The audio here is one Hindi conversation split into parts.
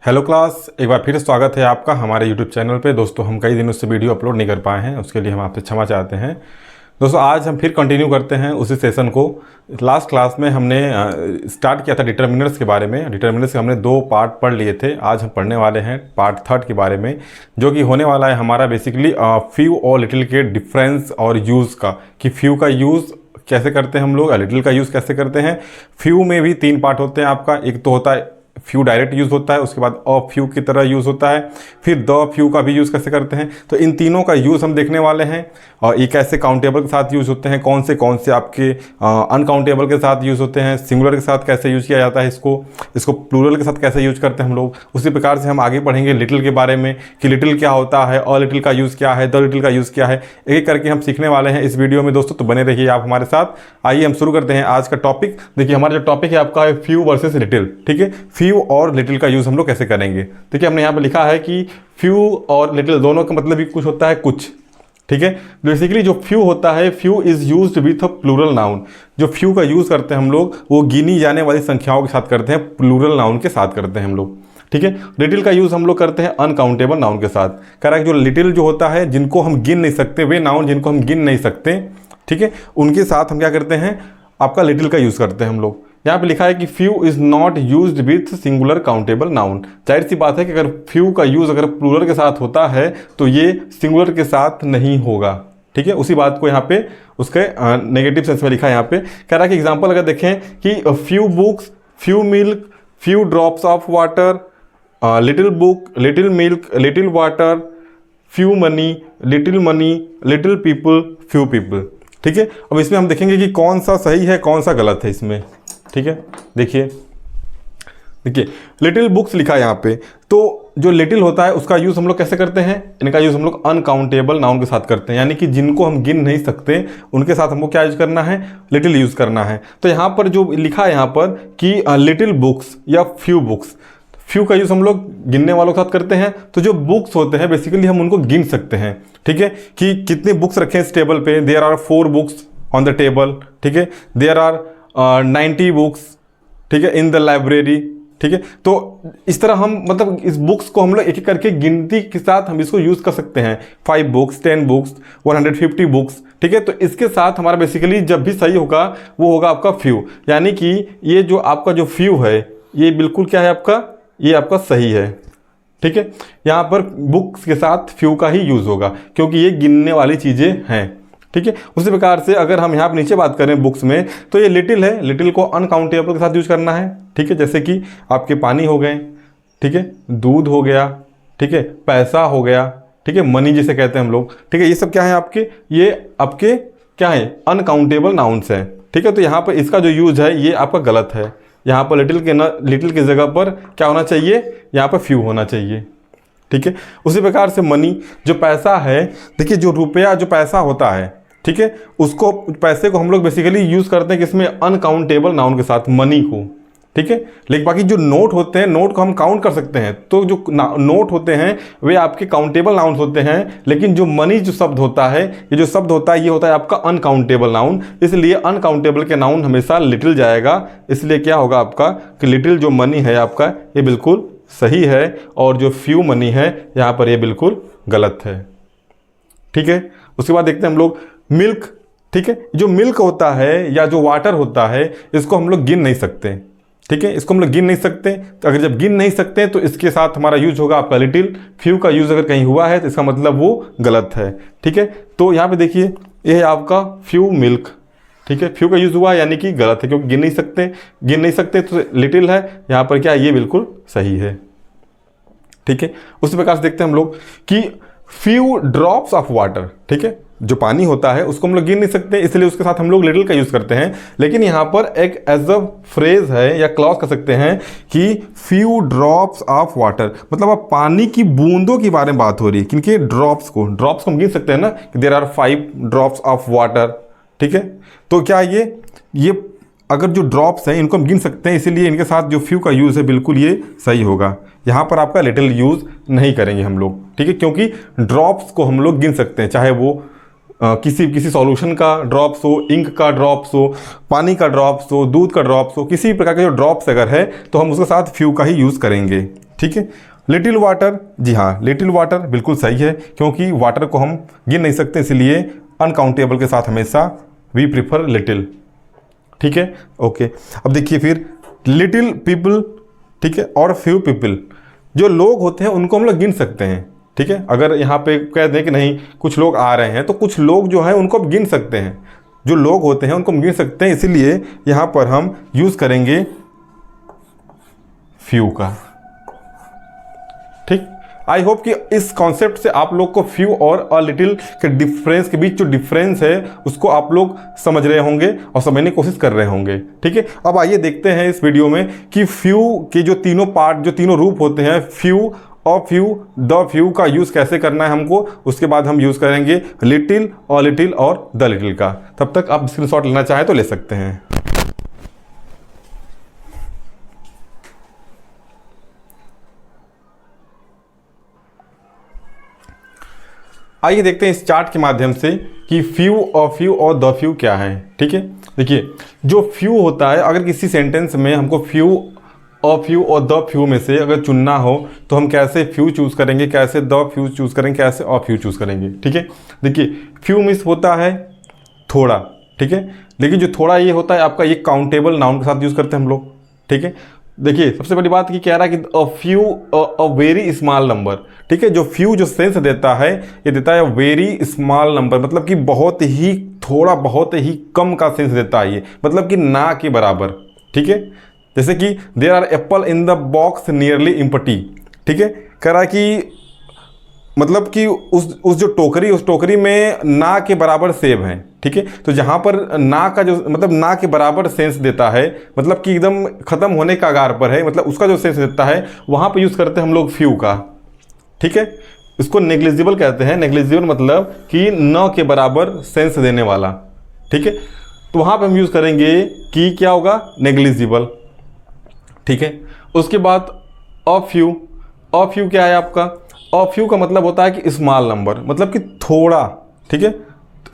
हेलो क्लास, एक बार फिर स्वागत है आपका हमारे यूट्यूब चैनल पे। दोस्तों, हम कई दिनों से वीडियो अपलोड नहीं कर पाए हैं, उसके लिए हम आपसे क्षमा चाहते हैं। दोस्तों, आज हम फिर कंटिन्यू करते हैं उसी सेशन को। लास्ट क्लास में हमने स्टार्ट किया था डिटर्मिनर्स के बारे में। डिटर्मिनर्स के हमने 2 पार्ट पढ़ लिए थे। आज हम पढ़ने वाले हैं पार्ट 3 के बारे में, जो कि होने वाला है हमारा बेसिकली फ्यू और लिटिल के डिफरेंस और यूज़ का, कि फ्यू का यूज़ कैसे करते हैं हम लोग, लिटिल का यूज़ कैसे करते हैं। फ्यू में भी 3 पार्ट होते हैं आपका। एक तो होता है फ्यू डायरेक्ट यूज़ होता है, उसके बाद अ फ्यू की तरह यूज़ होता है, फिर द फ्यू का भी यूज़ कैसे करते हैं। तो इन तीनों का यूज़ हम देखने वाले हैं। और ये कैसे काउंटेबल के साथ यूज़ होते हैं, कौन से आपके अनकाउंटेबल के साथ यूज़ होते हैं, सिंगुलर के साथ कैसे यूज़ किया जाता है, इसको प्लूरल के साथ कैसे यूज़ करते हैं हम लोग। उसी प्रकार से हम आगे पढ़ेंगे लिटिल के बारे में, कि लिटिल क्या होता है, अ लिटिल का यूज़ क्या है, द लिटिल का यूज़ क्या है। एक करके हम सीखने वाले हैं इस वीडियो में दोस्तों, तो बने रहिए आप हमारे साथ। आइए हम शुरू करते हैं आज का टॉपिक। देखिए, हमारा जो टॉपिक है आपका है फ्यू वर्सेस लिटिल। ठीक है, फ्यू और लिटिल का यूज़ हम लोग कैसे करेंगे। देखिए, हमने यहाँ पे लिखा है कि फ्यू और लिटिल दोनों का मतलब भी कुछ होता है कुछ। ठीक है, बेसिकली जो फ्यू होता है, few is used with a plural noun. जो फ्यू का यूज़ करते हैं हम लोग, वो गिनी जाने वाली संख्याओं के साथ करते हैं, प्लूरल नाउन के साथ करते हैं हम लोग। ठीक है, लिटिल का यूज़ हम लोग करते हैं अनकाउंटेबल नाउन के साथ। कह रहा है जो लिटिल जो होता है, जिनको हम गिन नहीं सकते, वे नाउन जिनको हम गिन नहीं सकते, ठीक है, उनके साथ हम क्या करते हैं, आपका लिटिल का यूज़ करते हैं हम लोग। यहाँ पे लिखा है कि few is not used with singular countable noun. जाहिर सी बात है कि अगर फ्यू का यूज़ अगर प्लूरल के साथ होता है तो ये सिंगुलर के साथ नहीं होगा। ठीक है, उसी बात को यहाँ पे उसके नेगेटिव सेंस में लिखा है। यहाँ पे कह रहा है कि एग्जांपल अगर देखें कि few books, few milk, few drops of water, little book, little milk, little water, few money, little people, few people. ठीक है, अब इसमें हम देखेंगे कि कौन सा सही है, कौन सा गलत है इसमें। ठीक है, देखिए लिटिल बुक्स लिखा है यहाँ पे। तो जो लिटिल होता है उसका यूज़ हम लोग कैसे करते हैं, इनका यूज़ हम लोग अनकाउंटेबल नाउन के साथ करते हैं, यानी कि जिनको हम गिन नहीं सकते उनके साथ हमको क्या यूज़ करना है, लिटिल यूज़ करना है। तो यहाँ पर जो लिखा है यहाँ पर कि लिटिल बुक्स या फ्यू बुक्स, फ्यू का यूज़ हम लोग गिनने वालों के साथ करते हैं। तो जो बुक्स होते हैं बेसिकली हम उनको गिन सकते हैं। ठीक है, कि कितने बुक्स रखे हैं इस टेबल पे, there are 4 books on the table. ठीक है, देयर आर 90 बुक्स, ठीक है, इन द लाइब्रेरी। ठीक है, तो इस तरह हम मतलब इस बुक्स को हम लोग एक एक करके गिनती के साथ हम इसको यूज़ कर सकते हैं। 5 बुक्स, 10 बुक्स, 150 बुक्स। ठीक है, तो इसके साथ हमारा बेसिकली जब भी सही होगा वो होगा आपका फ्यू, यानी कि ये जो आपका जो फ्यू है ये बिल्कुल क्या है आपका, ये आपका सही है। ठीक है, यहाँ पर बुक्स के साथ फ्यू का ही यूज़ होगा क्योंकि ये गिनने वाली चीज़ें हैं। ठीक है, उसी प्रकार से अगर हम यहाँ पर नीचे बात करें बुक्स में, तो ये लिटिल है, लिटिल को अनकाउंटेबल के साथ यूज करना है। ठीक है, जैसे कि आपके पानी हो गए, ठीक है, दूध हो गया, ठीक है, पैसा हो गया, ठीक है, मनी जिसे कहते हैं हम लोग। ठीक है, ये सब क्या है आपके, ये आपके क्या है, अनकाउंटेबल नाउन्स है। ठीक है, तो यहाँ पर इसका जो यूज है ये आपका गलत है। यहाँ पर लिटिल की जगह पर क्या होना चाहिए, यहाँ पर फ्यू होना चाहिए। ठीक है, उसी प्रकार से मनी जो पैसा है, देखिए जो रुपया जो पैसा होता है, ठीक है, उसको पैसे को हम लोग बेसिकली यूज़ करते हैं किसमें, अनकाउंटेबल नाउन के साथ, मनी को। ठीक है, लेकिन बाकी जो नोट होते हैं, नोट को हम काउंट कर सकते हैं। तो जो नोट होते हैं वे आपके काउंटेबल नाउन्स होते हैं, लेकिन जो मनी जो शब्द होता है, ये जो शब्द होता है ये होता है आपका अनकाउंटेबल नाउन। इसलिए अनकाउंटेबल के नाउन हमेशा लिटिल जाएगा। इसलिए क्या होगा आपका कि लिटिल जो मनी है आपका ये बिल्कुल सही है, और जो फ्यू मनी है यहाँ पर ये बिल्कुल गलत है। ठीक है, उसके बाद देखते हैं हम लोग मिल्क। ठीक है, जो मिल्क होता है या जो वाटर होता है इसको हम लोग गिन नहीं सकते। ठीक है, इसको हम लोग गिन नहीं सकते। तो अगर जब गिन नहीं सकते तो इसके साथ हमारा यूज होगा आपका लिटिल। फ्यू का यूज अगर कहीं हुआ है तो इसका मतलब वो गलत है। ठीक है, तो यहाँ पे देखिए ये है आपका फ्यू मिल्क। ठीक है, फ्यू का यूज हुआ यानी कि गलत है क्योंकि गिन नहीं सकते तो लिटिल है, यहाँ पर क्या ये बिल्कुल सही है। ठीक है, उसी प्रकार से देखते हैं हम लोग कि फ्यू ड्रॉप्स ऑफ वाटर। ठीक है, जो पानी होता है उसको हम लोग गिन नहीं सकते, इसलिए उसके साथ हम लोग लिटिल का यूज़ करते हैं। लेकिन यहाँ पर एक एज अ फ्रेज है या क्लॉज कर सकते हैं कि फ्यू ड्रॉप्स ऑफ वाटर, मतलब अब पानी की बूंदों की बारे में बात हो रही है। किनके, ड्रॉप्स को हम गिन सकते हैं ना, कि there are 5 drops of water. ठीक है, तो क्या ये अगर जो ड्रॉप्स हैं इनको हम गिन सकते हैं, इसीलिए इनके साथ जो फ्यू का यूज़ है बिल्कुल ये सही होगा। यहाँ पर आपका लिटिल यूज़ नहीं करेंगे हम लोग। ठीक है, क्योंकि ड्रॉप्स को हम लोग गिन सकते हैं, चाहे वो किसी किसी सॉल्यूशन का ड्रॉप्स हो, इंक का ड्रॉप्स हो, पानी का ड्रॉप्स हो, दूध का ड्रॉप्स हो, किसी प्रकार के जो ड्रॉप्स अगर है तो हम उसके साथ फ्यू का ही यूज़ करेंगे। ठीक है। लिटिल वाटर, जी हाँ, लिटिल वाटर बिल्कुल सही है, क्योंकि वाटर को हम गिन नहीं सकते, इसलिए अनकाउंटेबल के साथ हमेशा वी प्रिफर लिटिल। ठीक है, ओके। अब देखिए फिर लिटिल पीपल, ठीक है, और फ्यू पीपल, जो लोग होते हैं उनको हम लोग गिन सकते हैं। ठीक है, अगर यहाँ पे कह दें कि नहीं कुछ लोग आ रहे हैं तो कुछ लोग जो हैं उनको हम गिन सकते हैं, जो लोग होते हैं उनको हम गिन सकते हैं, इसीलिए यहाँ पर हम यूज़ करेंगे फ्यू का। ठीक, आई होप कि इस कॉन्सेप्ट से आप लोग को फ्यू और अ लिटिल के डिफरेंस के बीच जो डिफरेंस है उसको आप लोग समझ रहे होंगे और समझने की कोशिश कर रहे होंगे। ठीक है, अब आइए देखते हैं इस वीडियो में कि फ्यू के जो तीनों पार्ट, जो तीनों रूप होते हैं, फ्यू और फ्यू, द फ्यू का यूज़ कैसे करना है हमको। उसके बाद हम यूज़ करेंगे लिटिल, अ लिटिल और द लिटिल का। तब तक आप स्क्रीनशॉट लेना चाहें तो ले सकते हैं। आइए देखते हैं इस चार्ट के माध्यम से कि फ्यू और द फ्यू क्या है। ठीक है, देखिए जो फ्यू होता है, अगर किसी सेंटेंस में हमको फ्यू और द फ्यू में से अगर चुनना हो तो हम कैसे फ्यू चूज़ करेंगे, कैसे द फ्यू चूज़ करेंगे, कैसे अ फ्यू चूज़ करेंगे। ठीक है, देखिए फ्यू मीन्स होता है थोड़ा। ठीक है, लेकिन जो थोड़ा ये होता है आपका, ये काउंटेबल नाउन के साथ यूज़ करते हैं हम लोग। ठीक है, देखिए सबसे बड़ी बात कि कह रहा है कि a few a very small number. ठीक है, जो फ्यू जो सेंस देता है, ये देता है वेरी स्मॉल नंबर, मतलब कि बहुत ही थोड़ा, बहुत ही कम का सेंस देता है ये, मतलब कि ना के बराबर। ठीक है, जैसे कि there are apple in the box nearly empty. ठीक है, कह रहा है कि मतलब कि उस जो टोकरी, उस टोकरी में ना के बराबर सेब हैं। ठीक है, तो जहाँ पर ना का जो मतलब ना के बराबर सेंस देता है, मतलब कि एकदम ख़त्म होने का आगार पर है, मतलब उसका जो सेंस देता है, वहाँ पे यूज़ करते हैं हम लोग फ्यू का। ठीक है, इसको नेग्लिजिबल कहते हैं। नेग्लिजिबल मतलब कि न के बराबर सेंस देने वाला। ठीक है, तो वहाँ पे हम यूज़ करेंगे कि क्या होगा, नेग्लिजिबल। ठीक है, उसके बाद अ फ्यू क्या है आपका, अ फ्यू का मतलब होता है कि स्मॉल नंबर, मतलब कि थोड़ा। ठीक है,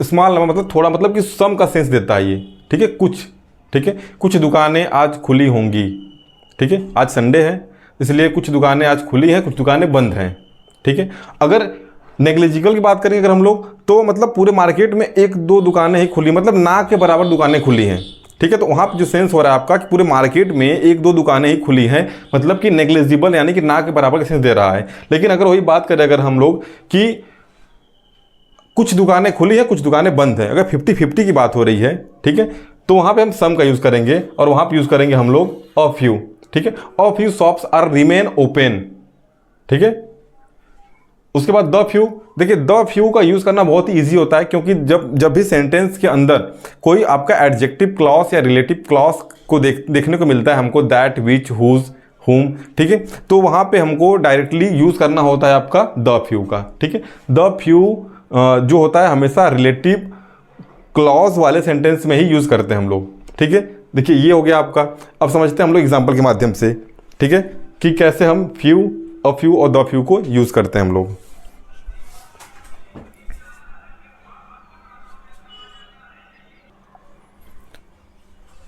स्मॉल नंबर मतलब थोड़ा, मतलब कि सम का सेंस देता है ये। ठीक है, कुछ। ठीक है, कुछ दुकानें आज खुली होंगी। ठीक है, आज संडे है इसलिए कुछ दुकानें आज खुली हैं, कुछ दुकानें बंद हैं। ठीक है, अगर नेग्लिजिबल की बात करें अगर हम लोग, तो मतलब पूरे मार्केट में एक दो दुकानें ही खुली, मतलब ना के बराबर दुकानें खुली हैं। ठीक है, तो वहाँ पे जो सेंस हो रहा है आपका कि पूरे मार्केट में एक दो दुकानें ही खुली हैं, मतलब कि नेग्लिजिबल यानी कि ना के बराबर का सेंस दे रहा है। लेकिन अगर वही बात करें अगर हम लोग कि कुछ दुकानें खुली हैं, कुछ दुकानें बंद हैं, अगर 50-50 की बात हो रही है, ठीक है, तो वहाँ पे हम सम का यूज़ करेंगे और वहाँ पे यूज़ करेंगे हम लोग अ फ्यू। ठीक है, a few shops are remain open. ठीक है, उसके बाद द फ्यू, देखिए द फ्यू का यूज़ करना बहुत ही ईजी होता है, क्योंकि जब भी सेंटेंस के अंदर कोई आपका एडजेक्टिव क्लॉज या रिलेटिव क्लॉज को देखने को मिलता है हमको, दैट, विच, हुज, हुम। ठीक है, तो वहाँ पे हमको डायरेक्टली यूज़ करना होता है आपका द फ्यू का। ठीक है, द फ्यू जो होता है हमेशा रिलेटिव क्लॉज वाले सेंटेंस में ही यूज़ करते हैं हम लोग। ठीक है, देखिए ये हो गया आपका। अब समझते हैं हम लोग एग्जाम्पल के माध्यम से, ठीक है, कि कैसे हम फ्यू, अ फ्यू और द फ्यू को यूज़ करते हैं हम लोग।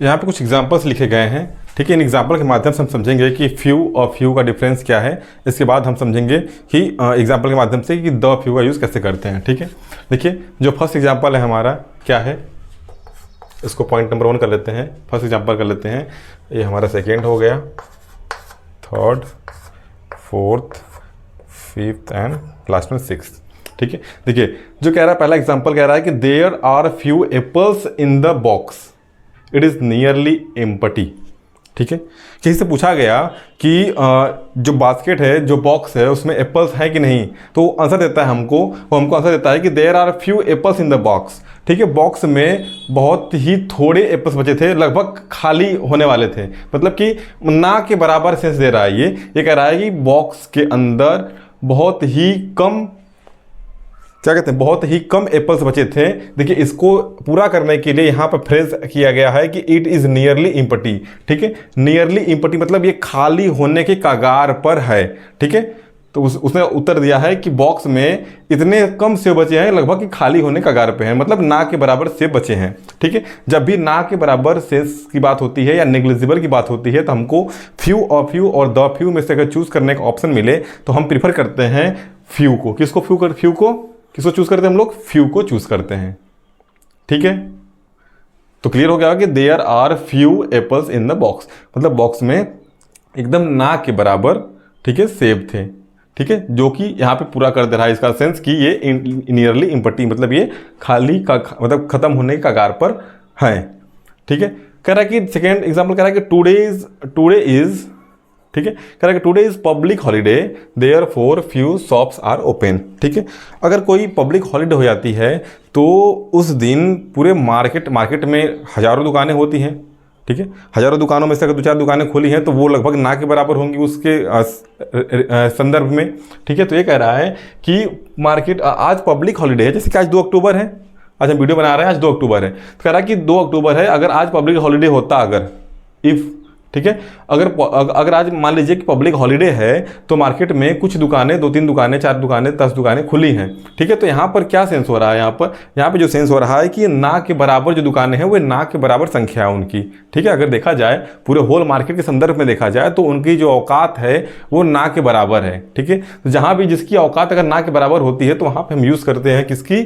यहाँ पे कुछ एग्जाम्पल्स लिखे गए हैं। ठीक है, इन एग्जाम्पल के माध्यम से हम समझेंगे कि फ्यू और फ्यू का डिफरेंस क्या है। इसके बाद हम समझेंगे कि एग्जाम्पल के माध्यम से कि द फ्यू का यूज़ कैसे करते हैं। ठीक है, देखिए जो फर्स्ट एग्जाम्पल है हमारा क्या है, इसको पॉइंट नंबर 1 कर लेते हैं, फर्स्ट एग्जाम्पल कर लेते हैं। ये हमारा सेकेंड हो गया, third, fourth, fifth and last में सिक्स्थ। ठीक है, देखिए जो कह रहा है, पहला एग्जाम्पल कह रहा है कि there are few apples in the box, it is nearly empty. ठीक है, किसी से पूछा गया कि जो बास्केट है, जो बॉक्स है, उसमें एप्पल्स है कि नहीं, तो आंसर देता है हमको, वो हमको आंसर देता है कि there are few apples in the box. ठीक है, बॉक्स में बहुत ही थोड़े एप्पल्स बचे थे, लगभग खाली होने वाले थे, मतलब कि ना के बराबर सेंस दे रहा है। ये कह रहा है कि बॉक्स के अंदर बहुत ही कम, क्या कहते हैं, बहुत ही कम एप्पल्स बचे थे। देखिए इसको पूरा करने के लिए यहाँ पर फ्रेज किया गया है कि इट इज़ नियरली इम्प्टी। ठीक है, नियरली इम्प्टी मतलब ये खाली होने के कगार पर है। ठीक है, तो उसने उत्तर दिया है कि बॉक्स में इतने कम सेब बचे हैं लगभग कि खाली होने कगार पे हैं, मतलब ना के बराबर सेब बचे हैं। ठीक है, जब भी ना के बराबर सेब्स की बात होती है या नेग्लिजिबल की बात होती है तो हमको फ्यू और द फ्यू में से अगर चूज करने का ऑप्शन मिले तो हम प्रीफर करते हैं फ्यू को। किसको किसको चूज करते हैं हम लोग? फ्यू को चूज करते हैं। ठीक है, तो क्लियर हो गया कि there are few apples in the box, मतलब बॉक्स में एकदम ना के बराबर, ठीक है, सेब थे। ठीक है, जो कि यहाँ पे पूरा कर दे रहा है इसका सेंस कि ये नियरली इम्पटी, मतलब ये खाली का मतलब खत्म होने के कगार पर है। ठीक है, कह रहा है कि सेकेंड एग्जाम्पल कह रहा है कि टुडे इज, ठीक है, कह रहा है कि today is public holiday therefore few shops are open. ठीक है, अगर कोई पब्लिक हॉलीडे हो जाती है तो उस दिन पूरे मार्केट में हज़ारों दुकानें होती हैं। ठीक है, हज़ारों दुकानों में से अगर 2-4 दुकानें खुली हैं तो वो लगभग ना के बराबर होंगी उसके संदर्भ में। ठीक है, तो ये कह रहा है कि मार्केट आज पब्लिक हॉलीडे है, जैसे कि आज 2 अक्टूबर है, आज हम वीडियो बना रहे हैं, आज 2 अक्टूबर है, तो कह रहा है कि 2 अक्टूबर है, अगर आज पब्लिक हॉलीडे होता, अगर इफ़, ठीक है, अगर आज मान लीजिए कि पब्लिक हॉलीडे है तो मार्केट में कुछ दुकानें, 2-3 दुकानें, 4 दुकानें, 10 दुकानें खुली हैं। ठीक है, तो यहाँ पर क्या सेंस हो रहा है? यहाँ पर जो सेंस हो रहा है कि ना के बराबर जो दुकानें हैं वो ना के बराबर संख्या है उनकी। ठीक है, अगर देखा जाए पूरे होल मार्केट के संदर्भ में देखा जाए तो उनकी जो औकात है वो ना के बराबर है। ठीक है, तो जहाँ भी जिसकी औकात अगर ना के बराबर होती है तो वहाँ पर हम यूज़ करते हैं किसकी?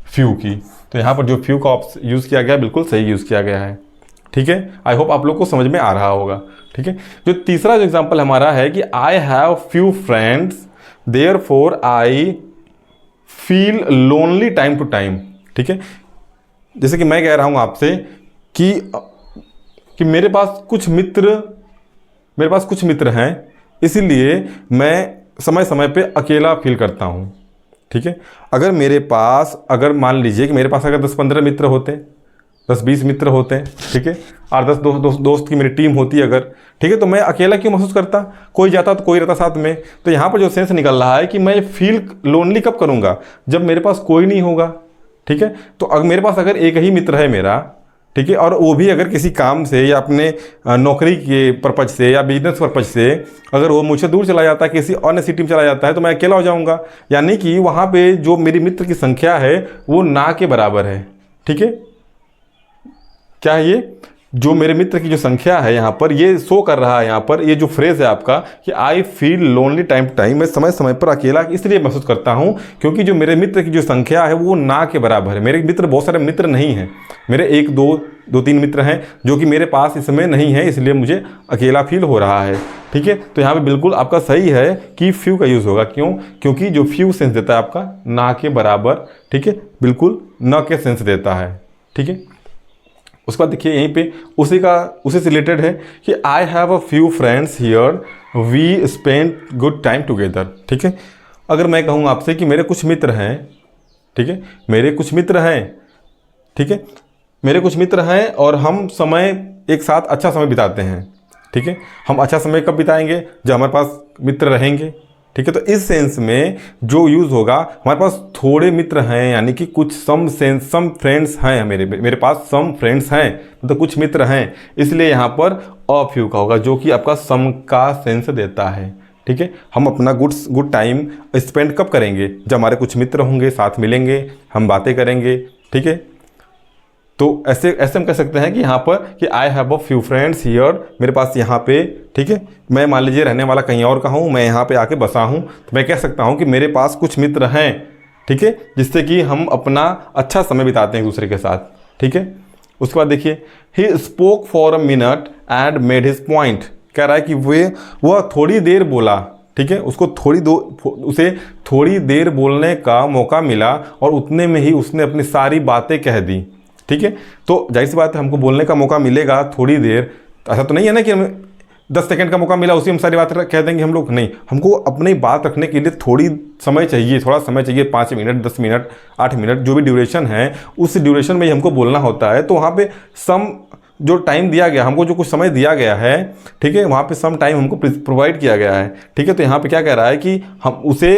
फ्यू की। तो यहाँ पर जो फ्यू का यूज़ किया गया बिल्कुल सही यूज़ किया गया है। ठीक है, आई होप आप लोग को समझ में आ रहा होगा। ठीक है, जो तीसरा जो एग्जांपल हमारा है कि I have few friends therefore I feel lonely time to time. ठीक है, जैसे कि मैं कह रहा हूं आपसे कि मेरे पास कुछ मित्र हैं, इसीलिए मैं समय समय पे अकेला फील करता हूं। ठीक है, अगर मान लीजिए कि मेरे पास अगर 10-15 मित्र होते, 10-20 मित्र होते हैं, ठीक है, 8-10 दोस्त की मेरी टीम होती है अगर, ठीक है, तो मैं अकेला क्यों महसूस करता? कोई जाता तो कोई रहता साथ में। तो यहाँ पर जो सेंस निकल रहा है कि मैं फील लोनली कब करूँगा? जब मेरे पास कोई नहीं होगा। ठीक है, तो अगर मेरे पास अगर एक ही मित्र है मेरा, ठीक है, और वो भी अगर किसी काम से या अपने नौकरी के पर्पज से या बिजनेस पर्पज से अगर वो मुझसे दूर चला जाता है, किसी अन्य सिटी में चला जाता है, तो मैं अकेला हो जाऊँगा। यानी कि वहाँ पर जो मेरी मित्र की संख्या है वो ना के बराबर है। ठीक है, क्या है ये? जो मेरे मित्र की जो संख्या है यहाँ पर ये शो कर रहा है, यहाँ पर ये जो फ्रेज है आपका कि I feel lonely time to time, मैं समय समय पर अकेला इसलिए महसूस करता हूँ क्योंकि जो मेरे मित्र की जो संख्या है वो ना के बराबर है। मेरे मित्र बहुत सारे मित्र नहीं हैं, मेरे 1-2-3 मित्र हैं जो कि मेरे पास इस समय नहीं है, इसलिए मुझे अकेला फील हो रहा है। ठीक है, तो यहाँ पे बिल्कुल आपका सही है कि फ्यू का यूज़ होगा। क्यों? क्योंकि जो फ्यू सेंस देता है आपका ना के बराबर, ठीक है, बिल्कुल न के सेंस देता है। ठीक है, उसके बाद देखिए यहीं पे उसी से रिलेटेड है कि I have a few friends here we spend good time together. ठीक है, अगर मैं कहूँ आपसे कि मेरे कुछ मित्र हैं, ठीक है, मेरे कुछ मित्र हैं, ठीक है, मेरे कुछ मित्र हैं और हम समय एक साथ अच्छा समय बिताते हैं। ठीक है, हम अच्छा समय कब बिताएंगे? जब हमारे पास मित्र रहेंगे। ठीक है, तो इस सेंस में जो यूज़ होगा, हमारे पास थोड़े मित्र हैं, यानी कि कुछ सम फ्रेंड्स हैं, मेरे पास सम फ्रेंड्स हैं, मतलब कुछ मित्र हैं, इसलिए यहाँ पर अ फ्यू का होगा जो कि आपका सम का सेंस देता है। ठीक है, हम अपना गुड टाइम स्पेंड कब करेंगे? जब हमारे कुछ मित्र होंगे, साथ मिलेंगे, हम बातें करेंगे। ठीक है, तो ऐसे हम कह सकते हैं कि यहाँ पर कि I have a few friends here, मेरे पास यहाँ पे, ठीक है, मैं मान लीजिए रहने वाला कहीं और का हूँ, मैं यहाँ पे आके बसा हूँ, तो मैं कह सकता हूँ कि मेरे पास कुछ मित्र हैं, ठीक है, जिससे कि हम अपना अच्छा समय बिताते हैं एक दूसरे के साथ। ठीक है, उसके बाद देखिए he spoke for a minute and made his point, कह रहा है कि वह थोड़ी देर बोला। ठीक है, उसे थोड़ी देर बोलने का मौका मिला और उतने में ही उसने अपनी सारी बातें कह दी। ठीक है, तो जाहिर सी बात है हमको बोलने का मौका मिलेगा थोड़ी देर, ऐसा तो नहीं है ना कि हमें 10 सेकंड का मौका मिला उसी हम सारी बात कह देंगे हम लोग, नहीं, हमको अपनी बात रखने के लिए थोड़ा समय चाहिए, 5 मिनट, 10 मिनट, 8 मिनट, जो भी ड्यूरेशन है उस ड्यूरेशन में ही हमको बोलना होता है। तो वहाँ पे सम जो टाइम दिया गया, हमको जो कुछ समय दिया गया है, ठीक है, वहाँ पे सम टाइम हमको प्रोवाइड किया गया है। ठीक है, तो यहाँ पे क्या कह रहा है कि हम उसे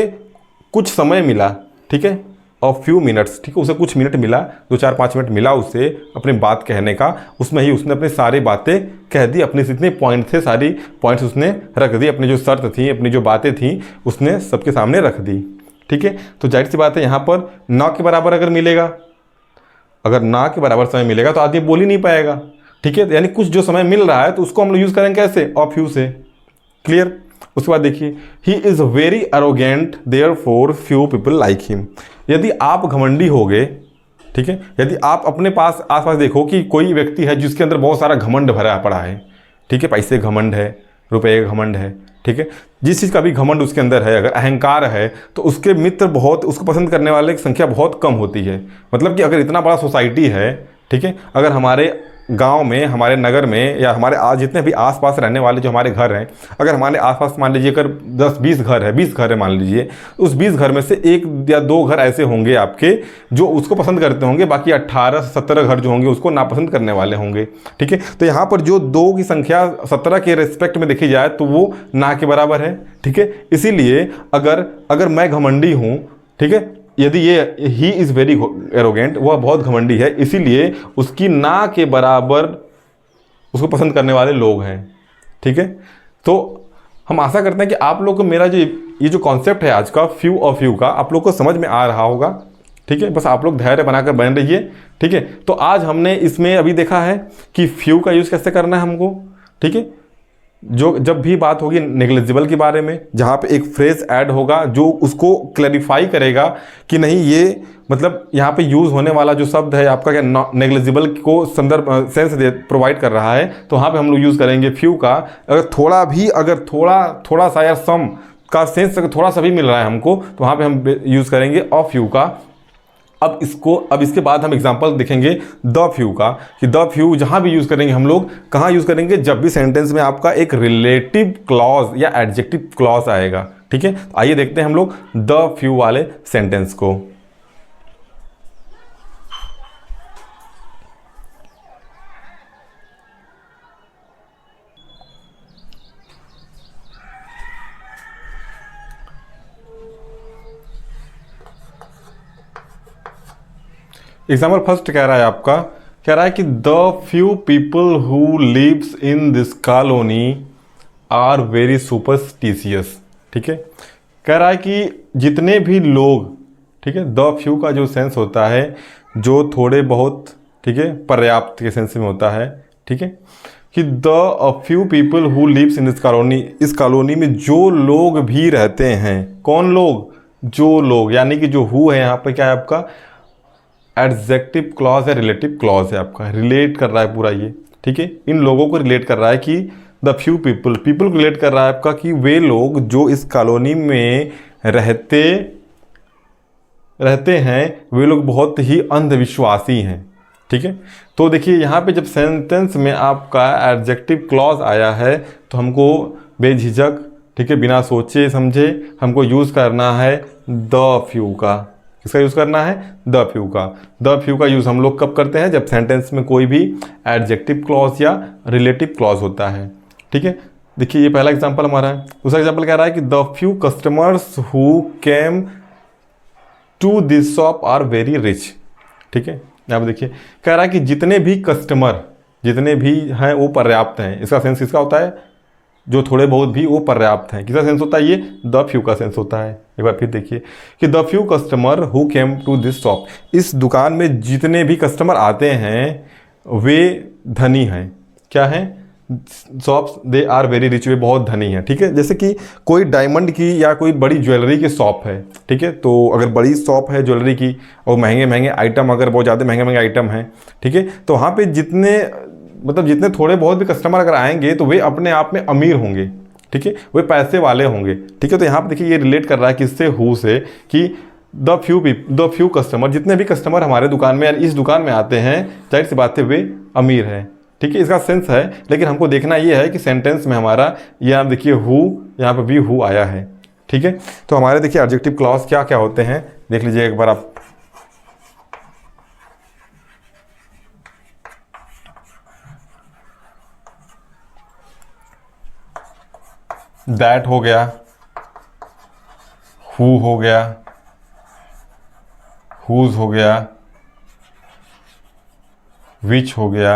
कुछ समय मिला। ठीक है, अ फ्यू मिनट्स, ठीक है, उसे कुछ मिनट मिला, 2-4-5 मिनट मिला उसे अपनी बात कहने का, उसमें ही उसने अपनी सारी बातें कह दी, अपने जितने पॉइंट थे सारी पॉइंट्स उसने रख दी, अपनी जो शर्त थी, अपनी जो बातें थी उसने सबके सामने रख दी, ठीक है। तो जाहिर सी बात है यहाँ पर ना के बराबर अगर मिलेगा, अगर ना के बराबर समय मिलेगा तो आदमी बोल ही नहीं पाएगा, ठीक है। यानी कुछ जो समय मिल रहा है तो उसको हम लोग यूज़ करेंगे कैसे, ऑफ फ्यू से, क्लियर। उसके बाद देखिए, he is very arrogant therefore few people like him. यदि आप घमंडी हो गए, ठीक है, यदि आप अपने पास आसपास देखो कि कोई व्यक्ति है जिसके अंदर बहुत सारा घमंड भरा पड़ा है, ठीक है, पैसे घमंड है, रुपए का घमंड है, ठीक है, जिस चीज़ का भी घमंड उसके अंदर है, अगर अहंकार है तो उसके मित्र बहुत, उसको पसंद करने वाले की संख्या बहुत कम होती है। मतलब कि अगर इतना बड़ा सोसाइटी है, ठीक है, अगर हमारे गांव में, हमारे नगर में, या हमारे आज जितने भी आसपास रहने वाले जो हमारे घर हैं, अगर हमारे आसपास मान लीजिए अगर 10-20 घर है, 20 घर है मान लीजिए, उस 20 घर में से 1 या 2 घर ऐसे होंगे आपके जो उसको पसंद करते होंगे, बाकी 18 से 17 घर जो होंगे उसको नापसंद करने वाले होंगे, ठीक है। तो यहाँ पर जो 2 की संख्या 17 के रेस्पेक्ट में देखी जाए तो वो ना के बराबर है, ठीक है। इसीलिए अगर मैं घमंडी हूँ, ठीक है, यदि ये ही इज़ वेरी एरोगेंट, वह बहुत घमंडी है, इसीलिए उसकी ना के बराबर उसको पसंद करने वाले लोग हैं, ठीक है। तो हम आशा करते हैं कि आप लोग को मेरा जो ये जो कॉन्सेप्ट है आज का फ्यू और फ्यू का, आप लोग को समझ में आ रहा होगा, ठीक है। बस आप लोग धैर्य बनाकर बन रहिए, ठीक है। तो आज हमने इसमें अभी देखा है कि फ्यू का यूज़ कैसे करना है हमको, ठीक है। जो जब भी बात होगी नेग्लिजिबल के बारे में, जहाँ पे एक फ्रेज ऐड होगा जो उसको क्लैरिफाई करेगा कि नहीं ये मतलब यहाँ पे यूज़ होने वाला जो शब्द है आपका क्या नेग्लिजिबल को संदर्भ सेंस दे प्रोवाइड कर रहा है, तो वहाँ पे हम लोग यूज़ करेंगे फ्यू का। अगर थोड़ा सा या सम का सेंस अगर थोड़ा सा भी मिल रहा है हमको, तो वहाँ पे हम यूज़ करेंगे ऑफ फ्यू का। अब इसके बाद हम एग्जांपल देखेंगे द फ्यू का, कि द फ्यू जहाँ भी यूज़ करेंगे हम लोग, कहाँ यूज़ करेंगे, जब भी सेंटेंस में आपका एक रिलेटिव क्लॉज या एडजेक्टिव क्लॉज आएगा, ठीक है। तो आइए देखते हैं हम लोग द फ्यू वाले सेंटेंस को। एग्जाम्पल फर्स्ट कह रहा है आपका, कह रहा है कि the few people who lives in this colony are very superstitious, ठीक है। कह रहा है कि जितने भी लोग, ठीक है, द फ्यू का जो सेंस होता है जो थोड़े बहुत, ठीक है, पर्याप्त के सेंस में होता है, ठीक है, कि the few people who lives in this colony, इस कॉलोनी में जो लोग भी रहते हैं, कौन लोग, जो लोग, यानी कि जो हु है यहाँ पे क्या है आपका एडजेक्टिव क्लॉज है, रिलेटिव क्लॉज है आपका, रिलेट कर रहा है पूरा ये, ठीक है। इन लोगों को रिलेट कर रहा है कि द फ्यू पीपल को रिलेट कर रहा है आपका कि वे लोग जो इस कॉलोनी में रहते हैं वे लोग बहुत ही अंधविश्वासी हैं, ठीक है। तो देखिए यहाँ पे जब सेंटेंस में आपका एडजेक्टिव क्लॉज आया है तो हमको बेझिझक, ठीक है, बिना सोचे समझे हमको यूज़ करना है द फ्यू का। किसका यूज़ करना है, द फ्यू का। द फ्यू का यूज़ हम लोग कब करते हैं, जब सेंटेंस में कोई भी एडजेक्टिव क्लॉज या रिलेटिव क्लॉज होता है, ठीक है। देखिए ये पहला एग्जांपल हमारा है। दूसरा एग्जांपल कह रहा है कि the few customers who came to this shop are very rich, ठीक है। यहाँ पे देखिए कह रहा है कि जितने भी कस्टमर, जितने भी हैं वो पर्याप्त हैं। इसका सेंस किसका होता है, जो थोड़े बहुत भी वो पर्याप्त हैं। किसका सेंस होता है, ये द फ्यू का सेंस होता है। एक बार फिर देखिए कि the few customer who came to this shop, इस दुकान में जितने भी कस्टमर आते हैं वे धनी हैं। क्या हैं, shops they are very rich, वे बहुत धनी हैं, ठीक है। जैसे कि कोई डायमंड की या कोई बड़ी ज्वेलरी की शॉप है, ठीक है, तो अगर बड़ी शॉप है ज्वेलरी की और महंगे महंगे आइटम, अगर बहुत ज़्यादा महंगे महंगे आइटम हैं, ठीक है, तो वहाँ पे जितने थोड़े बहुत भी कस्टमर अगर आएंगे तो वे अपने आप में अमीर होंगे, ठीक है, वे पैसे वाले होंगे, ठीक है। तो यहाँ पे देखिए ये रिलेट कर रहा है किससे, हु से, कि द फ्यू कस्टमर, जितने भी कस्टमर हमारे दुकान में या इस दुकान में आते हैं, जाहिर सी बात है वे अमीर हैं, ठीक है। इसका सेंस है, लेकिन हमको देखना ये है कि सेंटेंस में हमारा यहाँ देखिए हु, यहाँ पे भी हु आया है, ठीक है। तो हमारे देखिए एडजेक्टिव क्लॉज क्या क्या होते हैं देख लीजिए एक बार आप। दैट हो गया, हु हो गया, हुज हो गया, विच हो गया,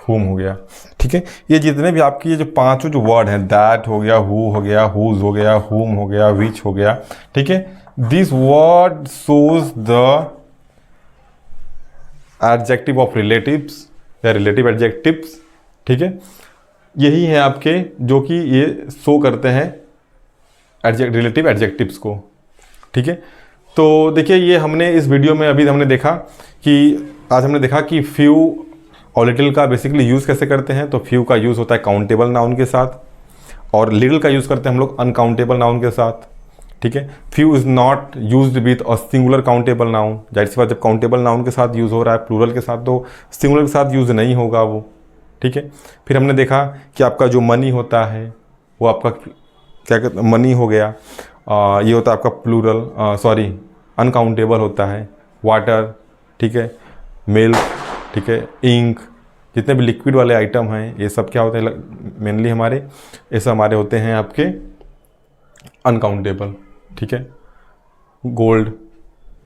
हुम हो गया। ठीक है, ये जितने भी आपकी ये जो पांचों जो वर्ड हैं, दैट हो गया, हु हो गया, हुज हो गया, हुम हो गया, विच हो गया, ठीक है, this word shows the adjective of relatives या रिलेटिव एडजेक्टिव्स। ठीक है, यही है आपके जो कि ये शो करते हैं रिलेटिव एडजेक्टिव्स को। ठीक है, तो देखिए ये हमने इस वीडियो में अभी हमने देखा कि आज हमने देखा कि फ्यू और लिटिल का बेसिकली यूज़ कैसे करते हैं। तो फ्यू का यूज़ होता है काउंटेबल नाउन के साथ और लिटिल का यूज़ करते हैं हम लोग अनकाउंटेबल नाउन के साथ। ठीक है, few is not used with a singular countable noun. जाहिर सी बात, जब काउंटेबल नाउन के साथ यूज़ हो रहा है प्लूरल के साथ, तो सिंगुलर के साथ यूज़ नहीं होगा वो। ठीक है, फिर हमने देखा कि आपका जो मनी होता है वो आपका क्या कहते हैं, मनी हो गया, ये होता है आपका प्लूरल, अनकाउंटेबल होता है। वाटर, ठीक है, मिल्क, ठीक है, इंक, जितने भी लिक्विड वाले आइटम हैं ये सब क्या होते हैं मेनली हमारे, ये सब हमारे होते हैं आपके अनकाउंटेबल। ठीक है, गोल्ड,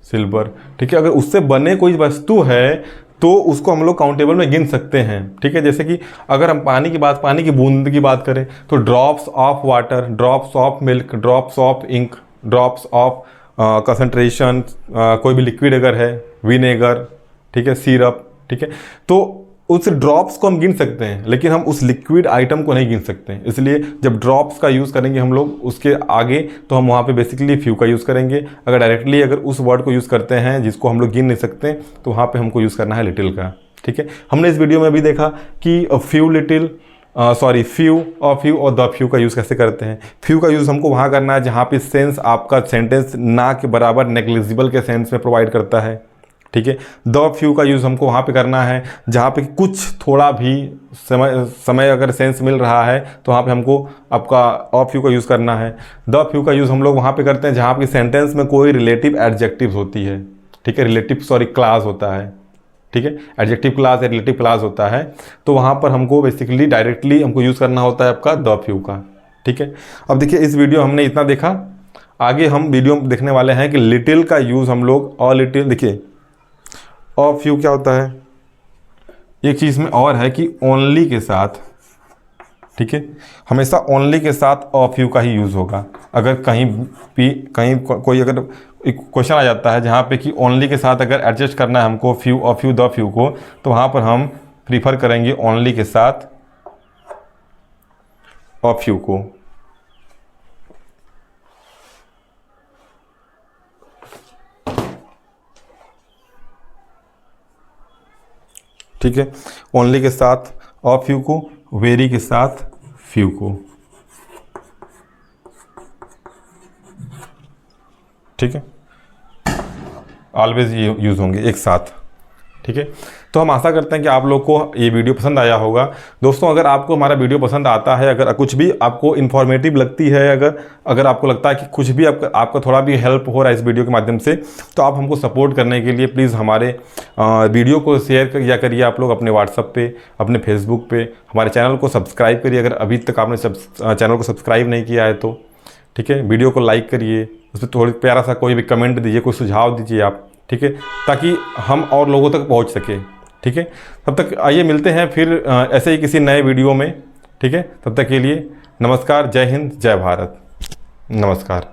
सिल्वर, ठीक है, अगर उससे बने कोई वस्तु है तो उसको हम लोग काउंटेबल में गिन सकते हैं। ठीक है, जैसे कि अगर हम पानी की बूंद की बात करें तो drops of water, drops of milk, drops of ink, drops of concentration, कोई भी लिक्विड अगर है, विनेगर, ठीक है, सिरप, ठीक है, तो उस ड्रॉप्स को हम गिन सकते हैं लेकिन हम उस लिक्विड आइटम को नहीं गिन सकते हैं। इसलिए जब ड्रॉप्स का यूज़ करेंगे हम लोग उसके आगे, तो हम वहाँ पे बेसिकली फ्यू का यूज़ करेंगे। अगर डायरेक्टली अगर उस वर्ड को यूज़ करते हैं जिसको हम लोग गिन नहीं सकते, तो वहाँ पे हमको यूज़ करना है लिटिल का। ठीक है, हमने इस वीडियो में भी देखा कि फ्यू और द फ्यू का यूज़ कैसे करते हैं। फ्यू का यूज़ हमको वहाँ करना है जहाँ पे सेंस आपका सेंटेंस ना के बराबर नेग्लिजिबल के सेंस में प्रोवाइड करता है। ठीक है, द फ्यू का यूज़ हमको वहाँ पे करना है जहाँ पे कुछ थोड़ा भी समय अगर सेंस मिल रहा है, तो वहाँ पे हमको आपका ऑफ फ्यू का यूज़ करना है। द फ्यू का यूज़ हम लोग वहाँ पे करते हैं जहाँ आपकी सेंटेंस में कोई रिलेटिव एडजेक्टिव होती है। ठीक है, क्लास होता है। ठीक है, एडजेक्टिव क्लास या रिलेटिव क्लास होता है, तो वहाँ पर हमको बेसिकली डायरेक्टली हमको यूज़ करना होता है आपका द फ्यू का। ठीक है, अब देखिए इस वीडियो हमने इतना देखा, आगे हम वीडियो देखने वाले हैं कि लिटिल का यूज़ हम लोग और लिटिल, देखिए और फ्यू क्या होता है, एक चीज़ में और है कि ओनली के साथ, ठीक है, हमेशा ओनली के साथ और फ्यू का ही यूज़ होगा। अगर कहीं कोई अगर एक क्वेश्चन आ जाता है जहाँ पे कि ओनली के साथ अगर एडजस्ट करना है हमको फ्यू और फ्यू द फ्यू को, तो वहाँ पर हम प्रीफर करेंगे ओनली के साथ और फ्यू को। ठीक है, ओनली के साथ और फ्यू को, वेरी के साथ फ्यू को। ठीक है, ऑलवेज यूज़ होंगे एक साथ। ठीक है, तो हम आशा करते हैं कि आप लोग को ये वीडियो पसंद आया होगा। दोस्तों, अगर आपको हमारा वीडियो पसंद आता है, अगर कुछ भी आपको इन्फॉर्मेटिव लगती है, अगर आपको लगता है कि कुछ भी आपका थोड़ा भी हेल्प हो रहा है इस वीडियो के माध्यम से, तो आप हमको सपोर्ट करने के लिए प्लीज़ हमारे वीडियो को शेयर किया करिए आप लोग अपने व्हाट्सएप पे, अपने फेसबुक पे। हमारे चैनल को सब्सक्राइब करिए अगर अभी तक आपने चैनल को सब्सक्राइब नहीं किया है तो। ठीक है, वीडियो को लाइक करिए, उस पर थोड़ी प्यारा सा कोई भी कमेंट दीजिए, कोई सुझाव दीजिए आप। ठीक है, ताकि हम और लोगों तक पहुंच सके। ठीक है, तब तक आइए मिलते हैं फिर ऐसे ही किसी नए वीडियो में। ठीक है, तब तक के लिए नमस्कार, जय हिंद, जय भारत, नमस्कार।